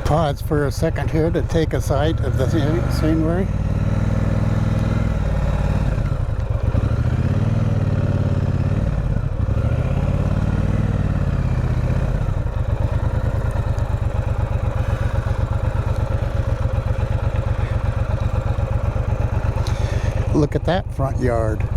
Pause for a second here to take a sight of the scenery. Look at that front yard.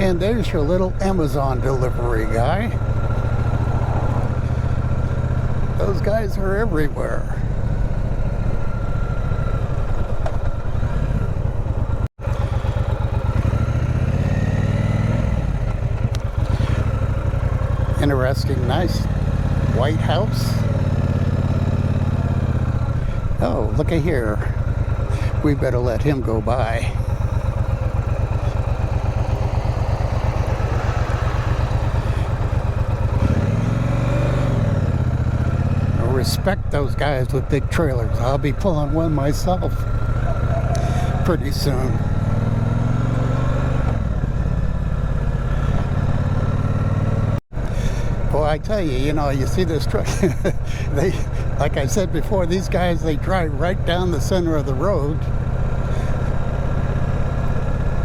And there's your little Amazon delivery guy. Those guys are everywhere. Interesting, nice white house. Oh, look at here. We better let him go by. Respect those guys with big trailers. I'll be pulling one myself pretty soon. Well, I tell you, you see this truck, they, like I said before, these guys, they drive right down the center of the road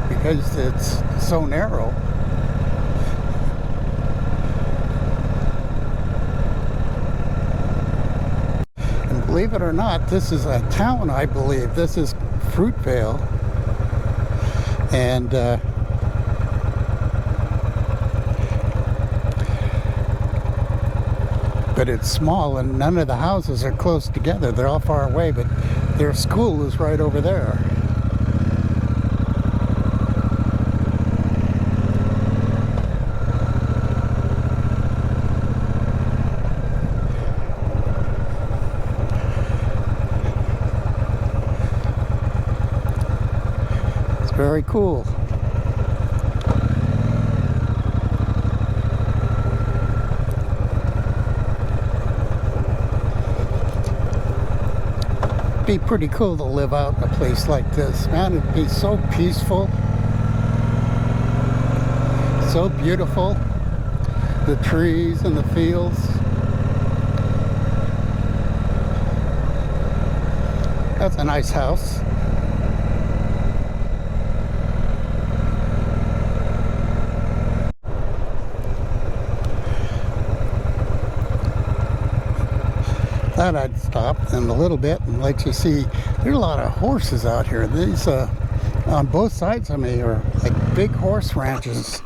because it's so narrow. Believe it or not, this is a town, I believe. This is Fruitvale. And but it's small and none of the houses are close together. They're all far away, but their school is right over there. Very cool. Be pretty cool to live out in a place like this, man. It'd be so peaceful, so beautiful. The trees and the fields. That's a nice house. Thought I'd stop in a little bit and let you see. There's a lot of horses out here. These on both sides of me are like big horse ranches.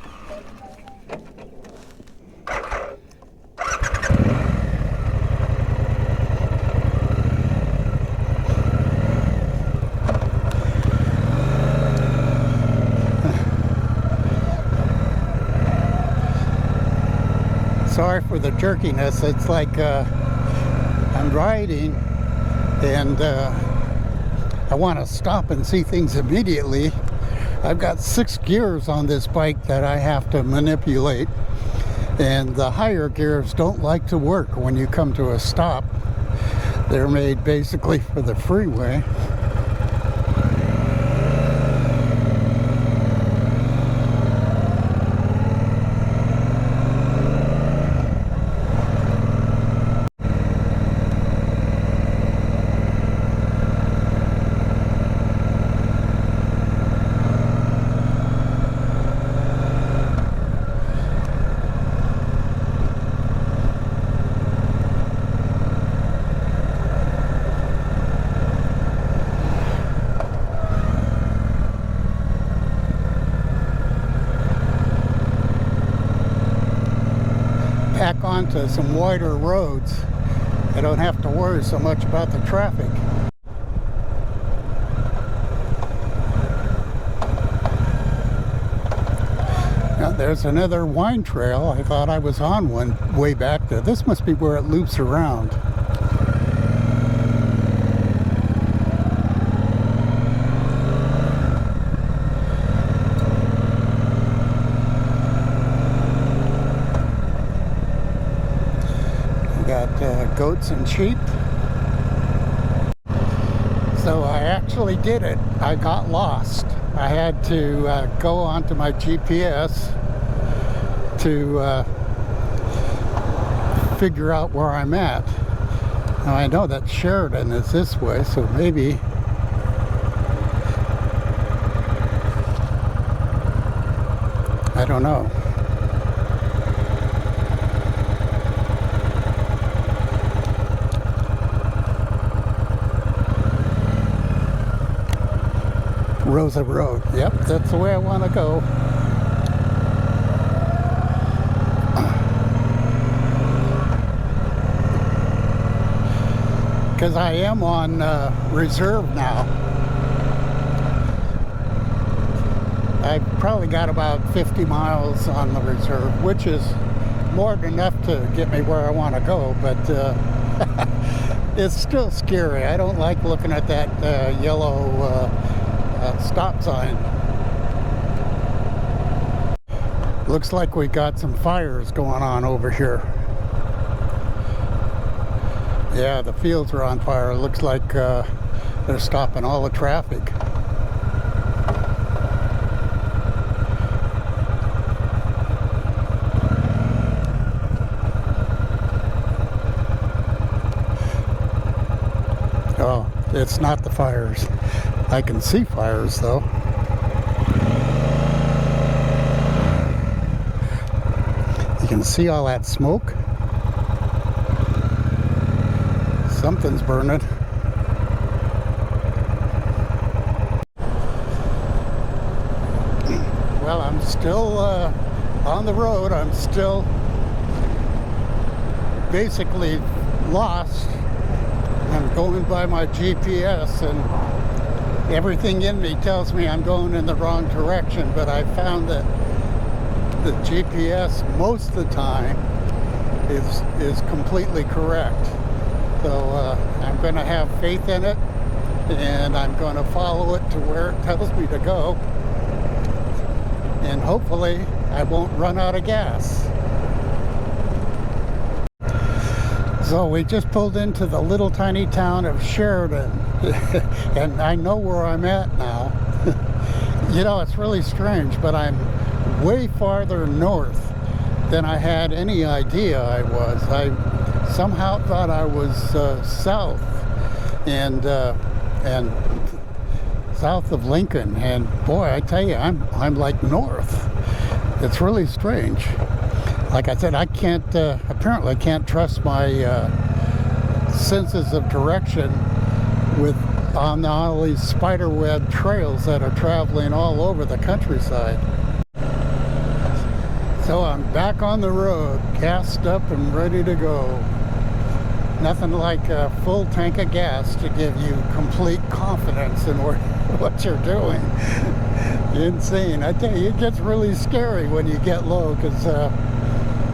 Sorry for the jerkiness. It's like I'm riding and I want to stop and see things immediately. I've got 6 gears on this bike that I have to manipulate, and the higher gears don't like to work when you come to a stop. They're made basically for the freeway. Back onto some wider roads. I don't have to worry so much about the traffic. Now, there's another wine trail. I thought I was on one way back there. This must be where it loops around. We got goats and sheep. So I actually did it. I got lost. I had to go onto my GPS to figure out where I'm at. Now I know that Sheridan is this way, so maybe I don't know. Rosa Road. Yep, that's the way I want to go. Because I am on reserve now. I've probably got about 50 miles on the reserve, which is more than enough to get me where I want to go, but it's still scary. I don't like looking at that yellow stop sign. Looks like we got some fires going on over here. Yeah, the fields are on fire. It looks like they're stopping all the traffic. Oh, it's not the fires. I can see fires though. You can see all that smoke. Something's burning. Well, I'm still on the road. I'm still basically lost. I'm going by my GPS, and everything in me tells me I'm going in the wrong direction, but I found that the GPS most of the time is completely correct. So I'm going to have faith in it, and I'm going to follow it to where it tells me to go, and hopefully I won't run out of gas. So we just pulled into the little tiny town of Sheridan, and I know where I'm at now. You know, it's really strange, but I'm way farther north than I had any idea I was. I somehow thought I was south and south of Lincoln, and boy, I tell you, I'm like north. It's really strange. Like I said, I can't apparently can't trust my senses of direction on all these spiderweb trails that are traveling all over the countryside. So I'm back on the road, gassed up and ready to go. Nothing like a full tank of gas to give you complete confidence in what you're doing. Insane. I tell you, it gets really scary when you get low, because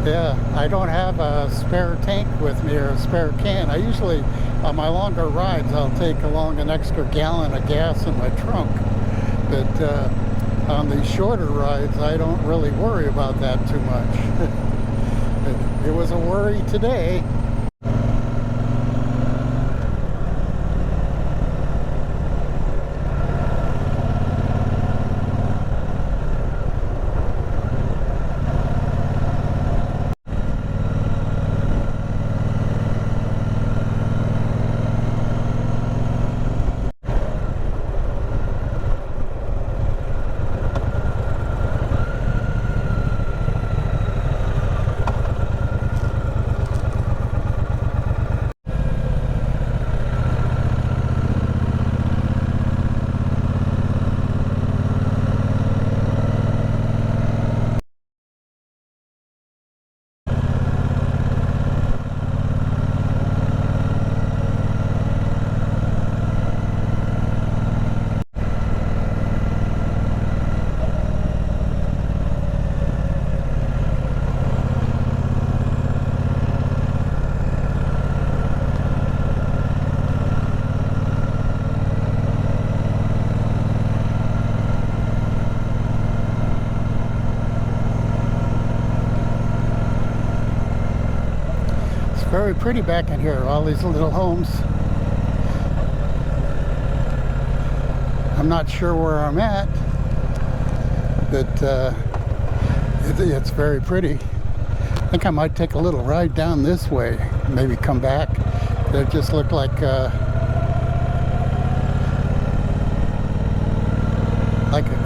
yeah, I don't have a spare tank with me or a spare can. I usually, on my longer rides, I'll take along an extra gallon of gas in my trunk. But on these shorter rides, I don't really worry about that too much. It was a worry today. very pretty back in here, all these little homes. I'm not sure where I'm at, but it's very pretty. I think I might take a little ride down this way, maybe come back. They just look like a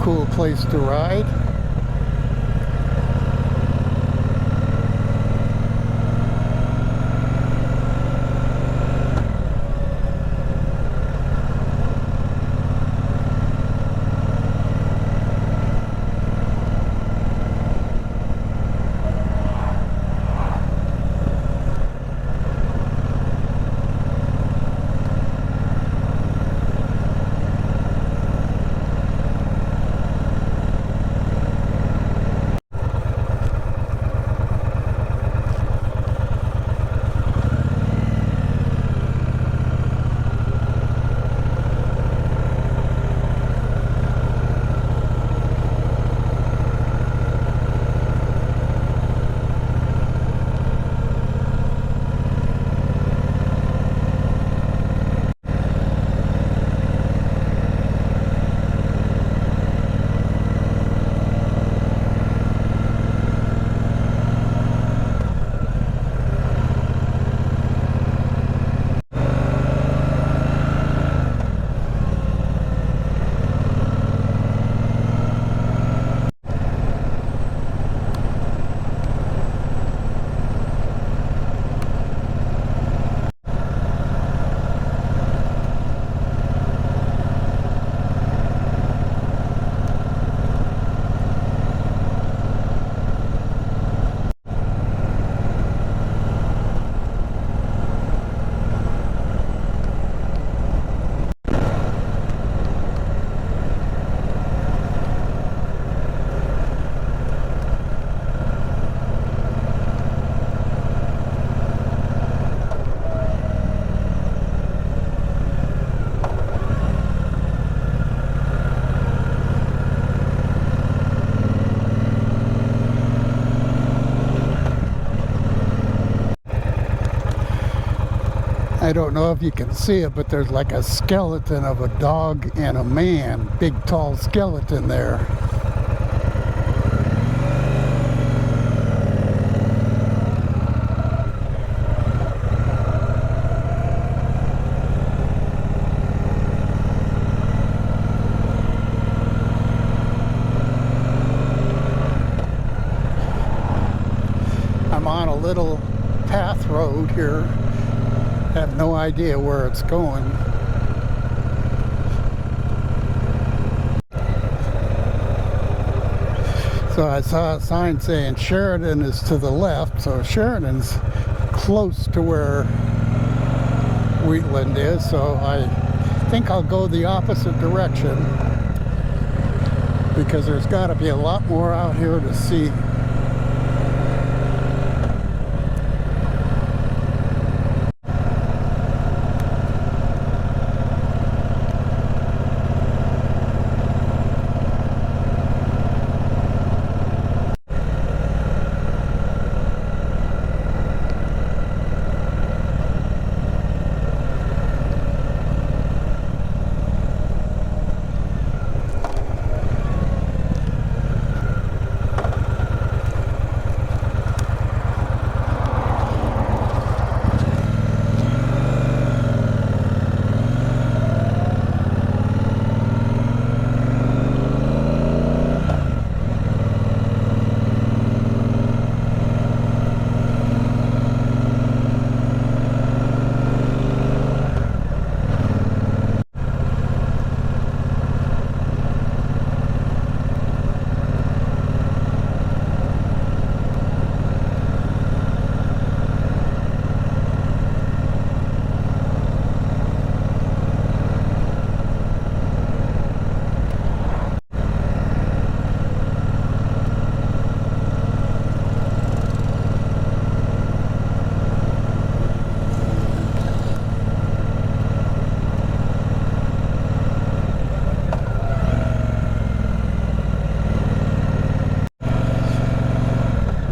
cool place to ride. I don't know if you can see it, but there's like a skeleton of a dog and a man. Big, tall skeleton there. I'm on a little path road here. I have no idea where it's going. So I saw a sign saying Sheridan is to the left, so Sheridan's close to where Wheatland is, so I think I'll go the opposite direction because there's got to be a lot more out here to see.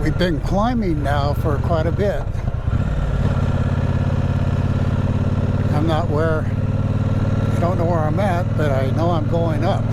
We've been climbing now for quite a bit. I'm not where, I don't know where I'm at, but I know I'm going up.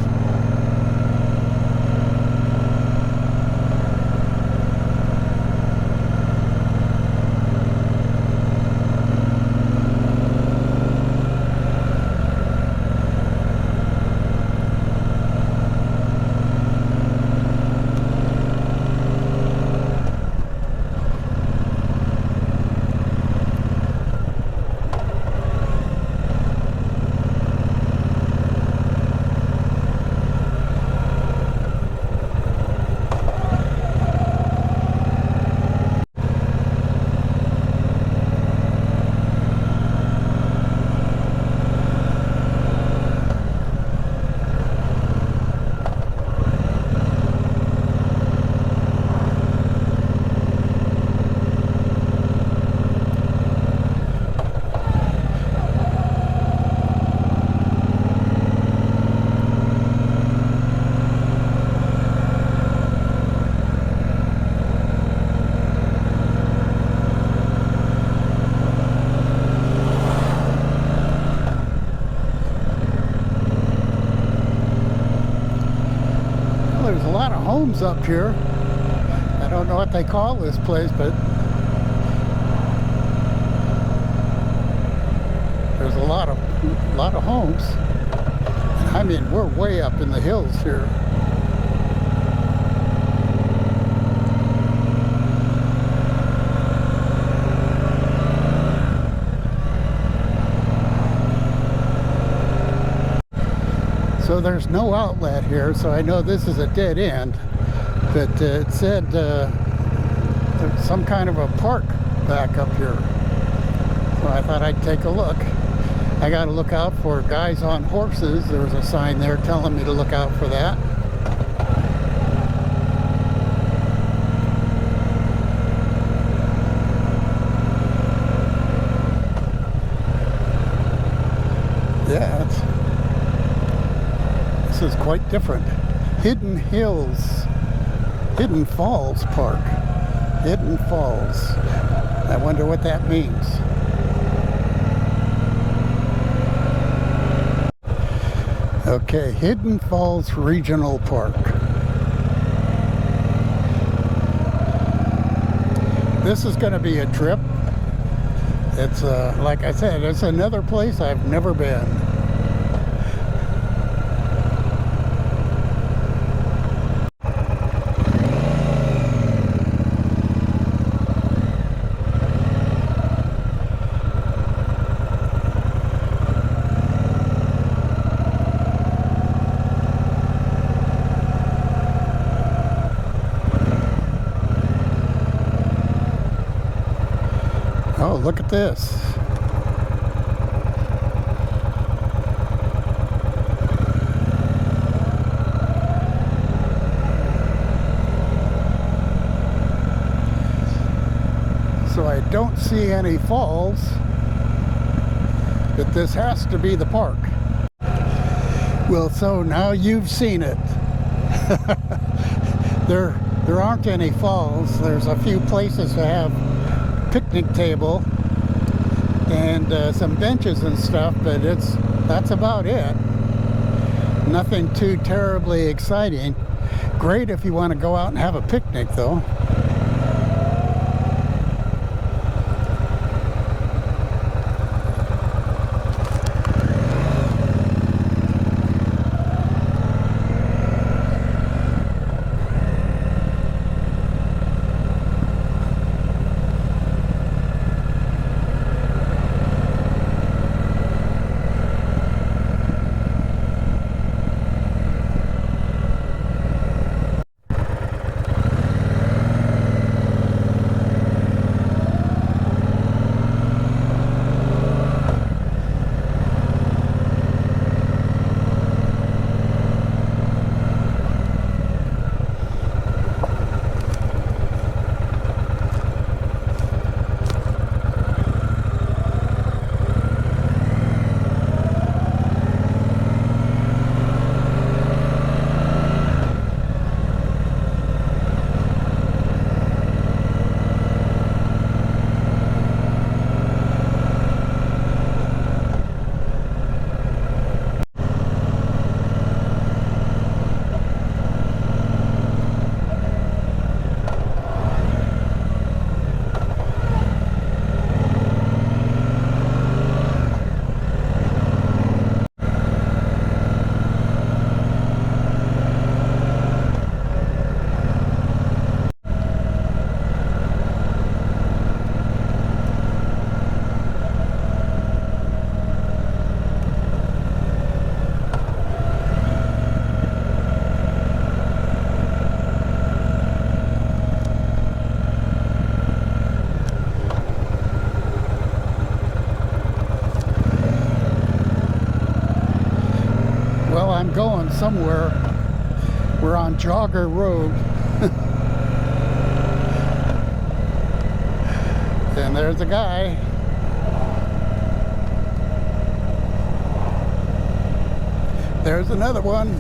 There's a lot of homes up here. I don't know what they call this place, but there's a lot of homes. I mean, we're way up in the hills here. So there's no outlet here, so I know this is a dead end, but it said there's some kind of a park back up here. So I thought I'd take a look. I got to look out for guys on horses. There's a sign there telling me to look out for that. Yeah, this is quite different. Hidden Hills, Hidden Falls Park. Hidden Falls. I wonder what that means. Okay, Hidden Falls Regional Park. This is going to be a trip. It's, like I said, it's another place I've never been. Oh, look at this. So I don't see any falls, but this has to be the park. Well, so now you've seen it. There aren't any falls. There's a few places to have picnic table and some benches and stuff, but that's about it. Nothing too terribly exciting. Great if you want to go out and have a picnic though. I'm going somewhere. We're on Jogger Road. And there's a guy. There's another one.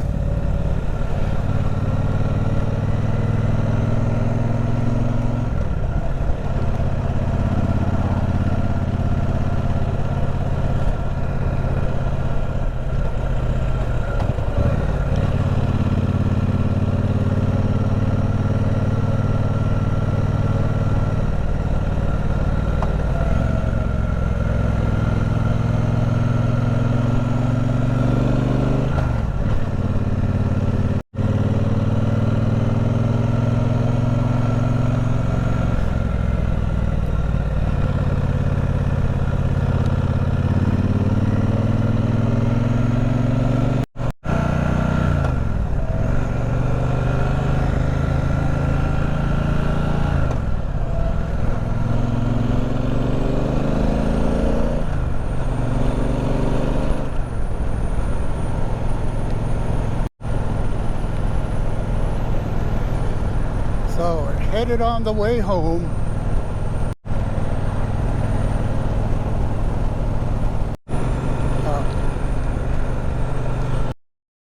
So headed on the way home.